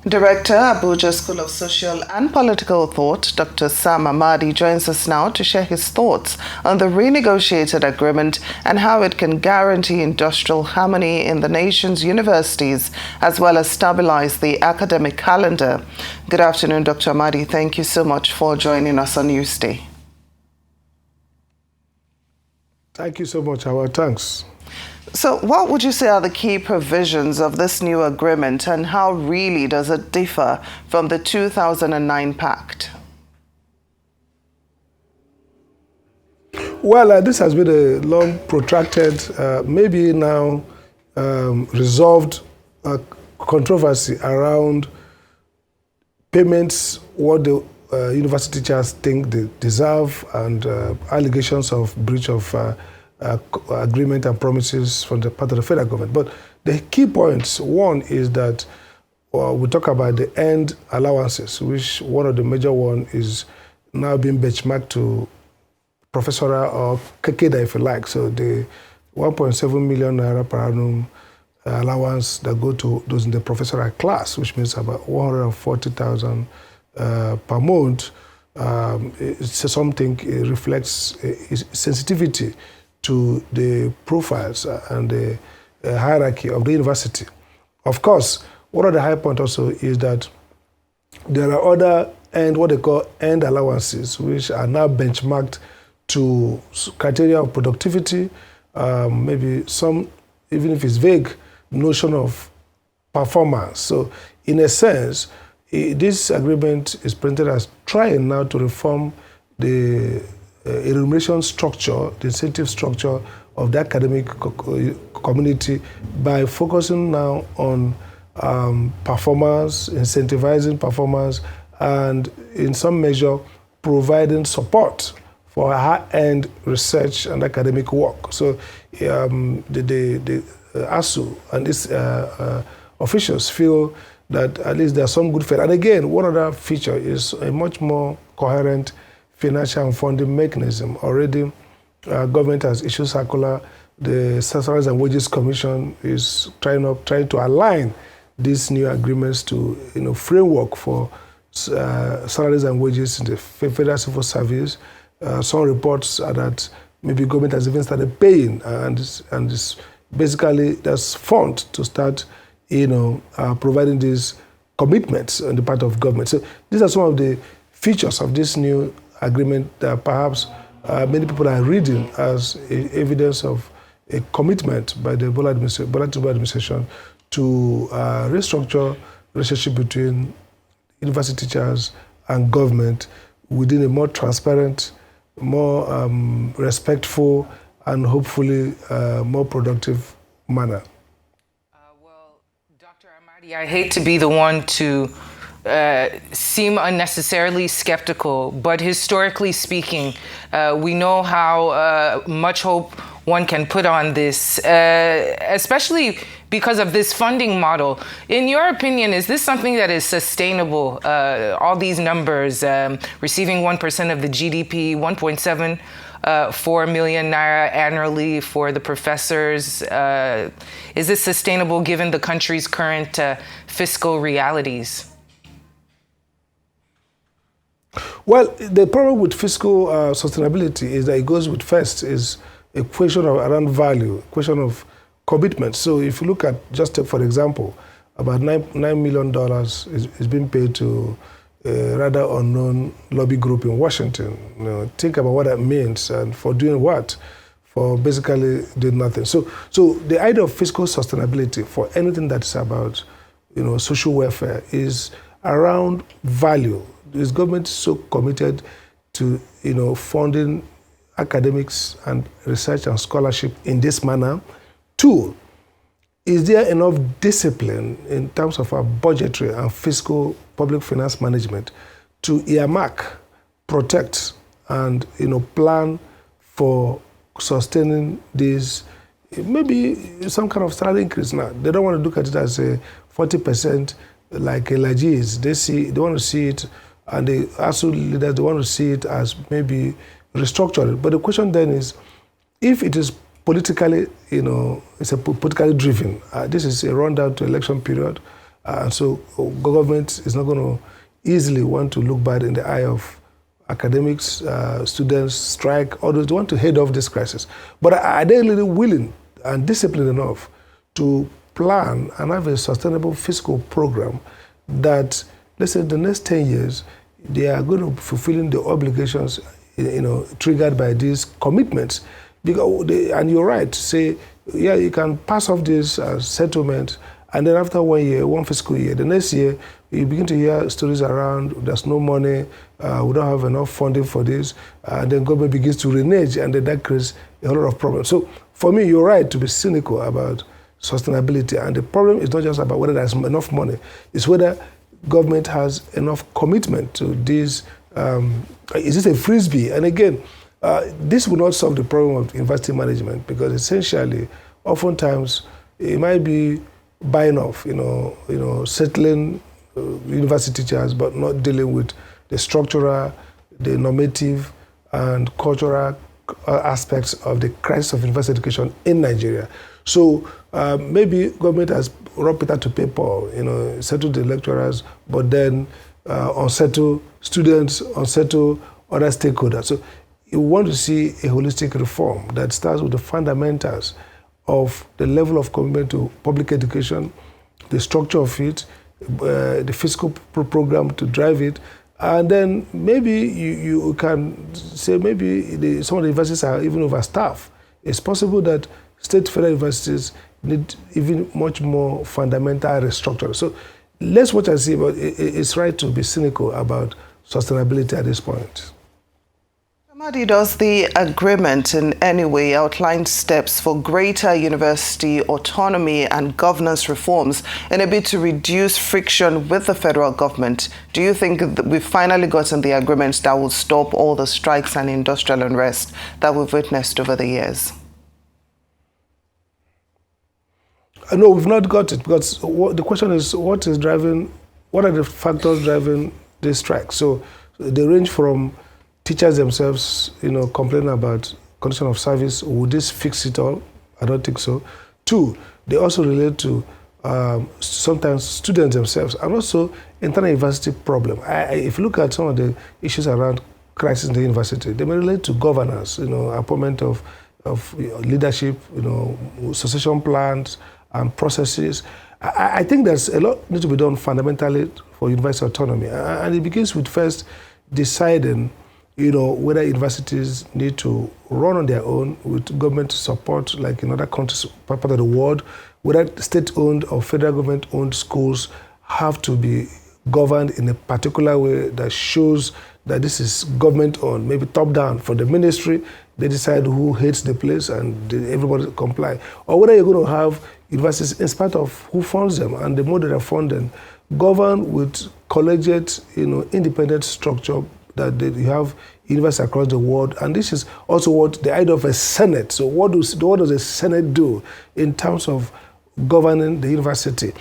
Director, Abuja School of Social and Political Thought, Dr. Sam Amadi, joins us now to share his thoughts on the renegotiated agreement and how it can guarantee industrial harmony in the nation's universities, as well as stabilize the academic calendar. Good afternoon, Dr. Amadi. Thank you so much for joining us on Newsday. Thank you so much, Howard. Thanks. So what would you say are the key provisions of this new agreement, and how really does it differ from the 2009 pact? Well, this has been a long, protracted, maybe now resolved controversy around payments, what the university teachers think they deserve, and allegations of breach of agreement and promises from the part of the federal government. But the key points, one is that we talk about the end allowances, which one of the major one is now being benchmarked to professorial or KKDA, if you like. So the 1.7 million naira per annum allowance that go to those in the professorial class, which means about 140,000 per month, it's something, it reflects sensitivity to the profiles and the hierarchy of the university. Of course, one of the high points also is that there are other what they call end allowances, which are now benchmarked to criteria of productivity, maybe some, even if it's vague, notion of performance. So in a sense, this agreement is presented as trying now to reform the remuneration structure, the incentive structure of the academic community by focusing now on performance, incentivizing performance, and in some measure providing support for high-end research and academic work. So the ASUU and its officials feel that at least there's some good faith. And again, one other feature is a much more coherent financial and funding mechanism. Already, government has issued circular. The Salaries and Wages Commission is trying to align these new agreements to framework for salaries and wages in the federal civil service. Some reports are that maybe government has even started paying, and it's basically that's fund to start providing these commitments on the part of government. So these are some of the features of this new agreement that perhaps many people are reading as evidence of a commitment by the Bola administration to restructure relationship between university teachers and government within a more transparent, more respectful, and hopefully more productive manner. Well, Dr. Amadi, I hate to be the one to seem unnecessarily skeptical, but historically speaking, we know how much hope one can put on this, especially because of this funding model. In your opinion, is this something that is sustainable? All these numbers, receiving 1% of the GDP, 1.74 million naira annually for the professors. Is this sustainable given the country's current fiscal realities? Well, the problem with fiscal sustainability is that it goes with first is a question of around value, a question of commitment. So if you look at, just take for example, about $9 million is being paid to a rather unknown lobby group in Washington. Think about what that means, and for doing what? For basically doing nothing. So the idea of fiscal sustainability for anything that's about social welfare is around value. This government is so committed to funding academics and research and scholarship in this manner. Two, is there enough discipline in terms of our budgetary and fiscal public finance management to earmark, protect, and plan for sustaining this, maybe some kind of salary increase? Now, they don't want to look at it as a 40% like a Lajis. They want to see it, and the ASUU leaders, they want to see it as maybe restructured. But the question then is, if it is politically, it's a politically driven, this is a rundown to election period, And so government is not going to easily want to look bad in the eye of academics, students, strike, others. They want to head off this crisis. But are they really willing and disciplined enough to plan and have a sustainable fiscal program that, let's say, the next 10 years, they are going to be fulfilling the obligations, triggered by these commitments? Because and you're right to say, yeah, you can pass off this as settlement, and then after 1 year, one fiscal year, the next year, you begin to hear stories around, there's no money, we don't have enough funding for this, and then government begins to renege, and then that creates a whole lot of problems. So for me, you're right to be cynical about sustainability, and the problem is not just about whether there's enough money, it's whether government has enough commitment to this. Is this a frisbee? And again, this will not solve the problem of university management, because essentially, oftentimes, it might be buying off, settling university teachers, but not dealing with the structural, the normative, and cultural aspects of the crisis of university education in Nigeria. So maybe government has robbed Peter to pay Paul, settle the lecturers, but then unsettle students, unsettle other stakeholders. So you want to see a holistic reform that starts with the fundamentals of the level of commitment to public education, the structure of it, the fiscal program to drive it, and then maybe you can say maybe some of the universities are even overstaffed. It's possible that state federal universities need even much more fundamental restructuring. So let's watch and see, but it's right to be cynical about sustainability at this point. Amadi, does the agreement in any way outline steps for greater university autonomy and governance reforms in a bid to reduce friction with the federal government? Do you think that we've finally gotten the agreement that will stop all the strikes and industrial unrest that we've witnessed over the years? No, we've not got it, because the question is what are the factors driving this strike? So they range from teachers themselves, complaining about condition of service. Would this fix it all? I don't think so. Two, they also relate to sometimes students themselves, and also internal university problem. If you look at some of the issues around crisis in the university, they may relate to governance, appointment of leadership, succession plans and processes. I think there's a lot need to be done fundamentally for university autonomy, and it begins with first deciding whether universities need to run on their own with government support, like in other countries, part of the world, whether state-owned or federal government-owned schools have to be governed in a particular way that shows that this is government-owned, maybe top-down. For the ministry, they decide who hates the place and everybody comply. Or whether you're going to have universities, in spite of who funds them and the model they're funding, governed with collegiate, independent structure that you have universities across the world. And this is also what the idea of a Senate. So what does a Senate do in terms of governing the university?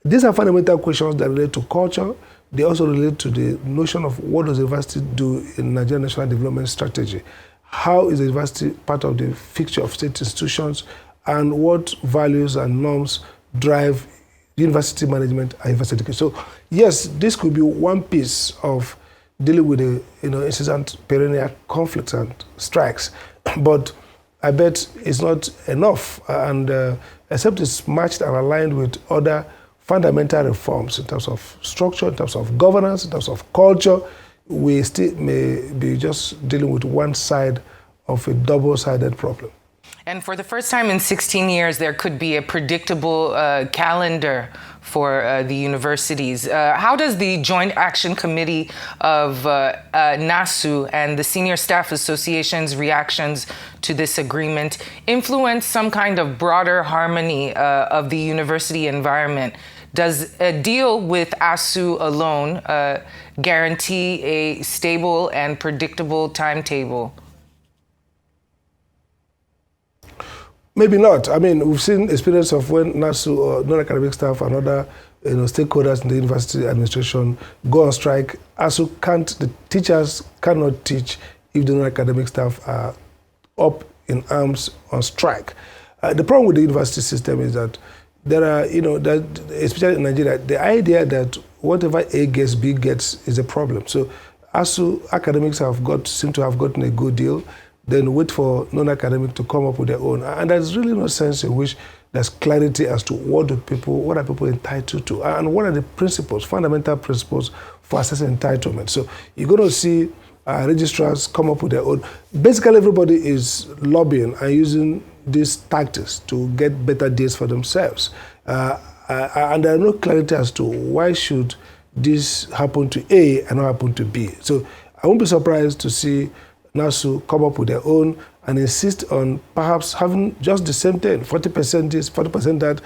These are fundamental questions that relate to culture. They also relate to the notion of what does the university do in Nigerian national development strategy? How is the university part of the fixture of state institutions? And what values and norms drive university management and university education? So yes, this could be one piece of dealing with the incessant perennial conflicts and strikes, but I bet it's not enough, and except it's matched and aligned with other fundamental reforms in terms of structure, in terms of governance, in terms of culture, we still may be just dealing with one side of a double-sided problem. And for the first time in 16 years, there could be a predictable calendar for the universities. How does the Joint Action Committee of NASUU and the Senior Staff Association's reactions to this agreement influence some kind of broader harmony of the university environment? Does a deal with ASUU alone guarantee a stable and predictable timetable? Maybe not. I mean, we've seen experience of when NASUU or non-academic staff and other stakeholders in the university administration go on strike. ASUU can't, the teachers cannot teach if the non-academic staff are up in arms on strike. The problem with the university system is that there are, that especially in Nigeria, the idea that whatever A gets, B gets is a problem. So ASUU academics seem to have gotten a good deal, then wait for non-academic to come up with their own. And there's really no sense in which there's clarity as to what are people entitled to, and what are the principles, fundamental principles for assessing entitlement. So you're going to see registrars come up with their own. Basically, everybody is lobbying and using these tactics to get better deals for themselves. And there are no clarity as to why should this happen to A and not happen to B. So I won't be surprised to see NASU come up with their own and insist on perhaps having just the same thing, 40% this, 40% that,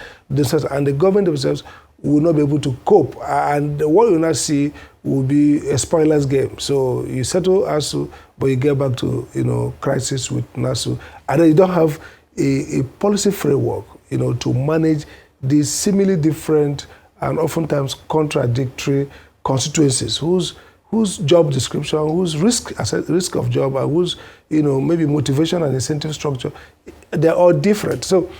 and the government themselves will not be able to cope. And what you now see will be a spoiler's game. So you settle ASUU, but you get back to crisis with NASU, and then you don't have a policy framework to manage these seemingly different and oftentimes contradictory constituencies whose job description, whose risk of job, and whose maybe motivation and incentive structure, they're all different. So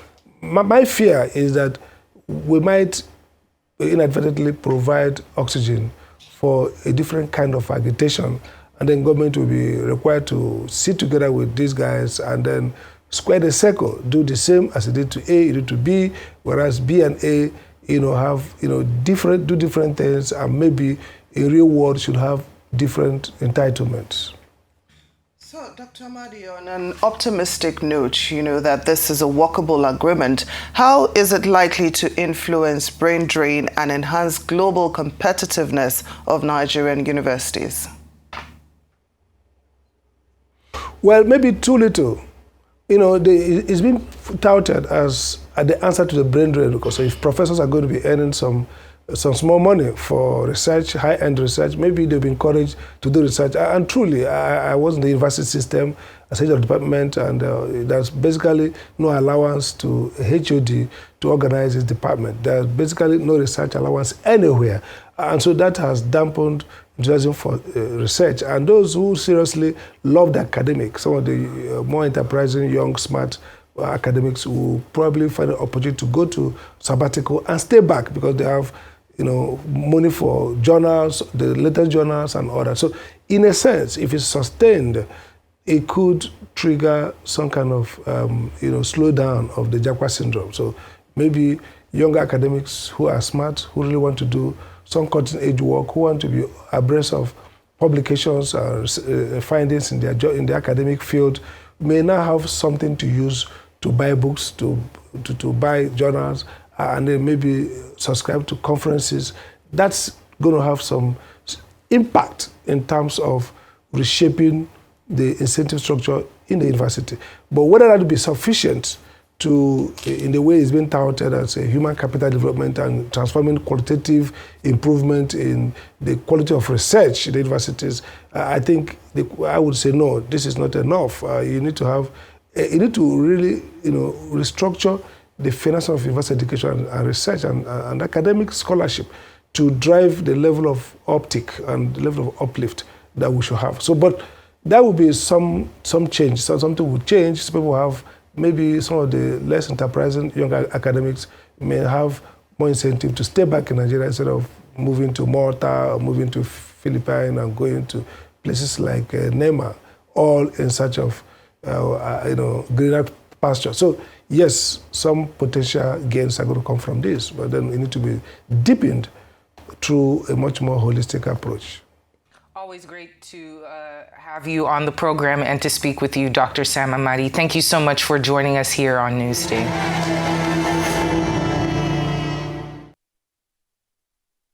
my fear is that we might inadvertently provide oxygen for a different kind of agitation, and then government will be required to sit together with these guys and then square the circle, do the same as it did to A, it did to B, whereas B and A have do different things, and maybe a real world should have different entitlements. So, Dr. Amadi, on an optimistic note, that this is a workable agreement, how is it likely to influence brain drain and enhance global competitiveness of Nigerian universities? Well, maybe too little. It's been touted as the answer to the brain drain, because if professors are going to be earning some small money for research, high-end research, maybe they'll be encouraged to do research. And truly, I was in the university system as head of department, and there's basically no allowance to HOD to organize his department. There's basically no research allowance anywhere. And so that has dampened enthusiasm for research. And those who seriously love the academics, some of the more enterprising, young, smart academics will probably find an opportunity to go to sabbatical and stay back because they have money for journals, the latest journals and all that. So in a sense, if it's sustained, it could trigger some kind of slowdown of the Jaqua syndrome. So maybe younger academics who are smart, who really want to do some cutting-edge work, who want to be abreast of publications or findings in the academic field, may now have something to use to buy books, to buy journals, and then maybe subscribe to conferences. That's going to have some impact in terms of reshaping the incentive structure in the university. But whether that will be sufficient in the way it's been touted as a human capital development and transforming qualitative improvement in the quality of research in the universities, I think I would say no, this is not enough. You need to really, restructure the finance of university education and research and academic scholarship to drive the level of uptick and the level of uplift that we should have. So, but that will be some change. So something will change. So people have, maybe some of the less enterprising younger academics may have more incentive to stay back in Nigeria instead of moving to Malta or moving to Philippines and going to places like Nema, all in search of greener pasture. So yes, some potential gains are going to come from this, but then it need to be deepened through a much more holistic approach. Always great to have you on the program and to speak with you, Dr. Sam Amadi. Thank you so much for joining us here on Newsday.